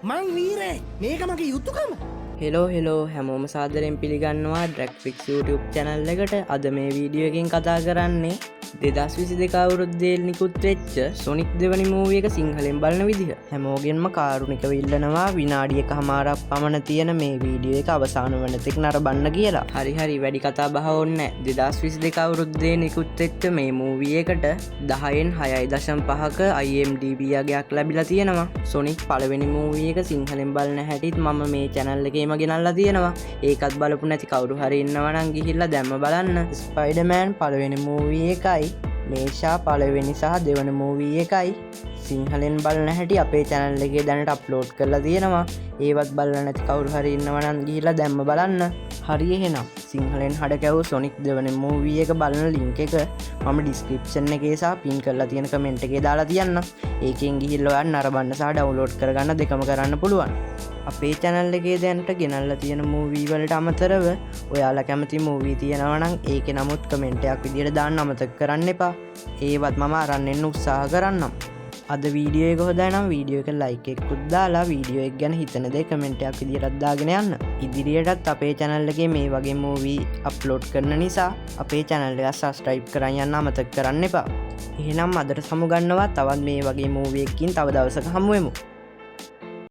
මං වීරේ මේක මගේ යුතුකම. හෙලෝ හැමෝම සාදරයෙන් පිළිගන්නවා ඩ්‍රැක්ෆික්ස් YouTube චැනල් එකට. අද මේ වීඩියෝ එකෙන් කතා කරන්නේ 2022 අවුරුද්දේ නිකුත් වෙච්ච සොනික් දෙවනි මූවි එක සිංහලෙන් බලන විදිහ. හැමෝගෙන්ම කාරුණිකව ඉල්ලනවා විනාඩි 1මාරක් පමණ තියෙන මේ වීඩියෝ එක අවසාන වනතෙක් නරඹන්න කියලා. හරි වැඩි කතා බහ ඕනේ නැහැ. 2022 අවුරුද්දේ නිකුත් වෙච්ච මේ මූවි එකට 10න් 6.5ක IMDb අගයක් ලැබිලා තියෙනවා. සොනික් පළවෙනි මූවි එක සිංහලෙන් බලන හැටිත් මම මේ channel එකේම ගෙනල්ලා තියෙනවා. ඒකත් බලපු නැති කවුරු හරි ඉන්නවා නම් ගිහිල්ලා දැම්ම බලන්න. ස්පයිඩර්මෑන් පළවෙනි මූවි එකයි මේෂා පළවෙනි සහ දෙවන මූවී එකයි සිංහලෙන් බලන හැටි අපේ channel එකේ දැනට අප්ලෝඩ් කරලා තියෙනවා. ඒවත් බලලා නැති කවුරු හරි ඉන්නවා නම් ගිහිල්ලා දැම්ම බලන්න. හරි එහෙනම් සිංහලෙන් හඩ කැවූ සොනික් දෙවන මූවී එක බලන ලින්ක් එක මම ඩිස්ක්‍රිප්ෂන් එකේ සහ පින් කරලා තියෙන කමෙන්ට් එකේ දාලා තියන්න. ඒකෙන් ගිහිල්ලා ඔයන් නරඹන්න සහ ඩවුන්ලෝඩ් කරගන්න දෙකම කරන්න පුළුවන්. අපේ channel එකේ දැනට ගෙනල්ලා තියෙන මූවී වලට අමතරව ඔයාලා කැමති මූවී තියෙනවා නම් ඒකේ නමුත් කමෙන්ට් එකක් විදියට දාන්න අමතක කරන්න එපා. ඒවත් මම අරන් එන්න උත්සාහ කරන්නම්. අද වීඩියෝ එක හොඳයි නම් වීඩියෝ එක ලයික් එකකුත් දාලා වීඩියෝ එක ගැන හිතන දේ කමෙන්ට් එකක් විදියට දාගෙන යන්න. ඉදිරියටත් අපේ channel එකේ මේ වගේ මූවී අප්ලෝඩ් කරන නිසා අපේ channel එක subscribe කරන් යන්න අමතක කරන්න එපා. එහෙනම් අදට සමුගන්නවා තවත් මේ වගේ මූවී එකකින් තව දවසක හමු වෙමු.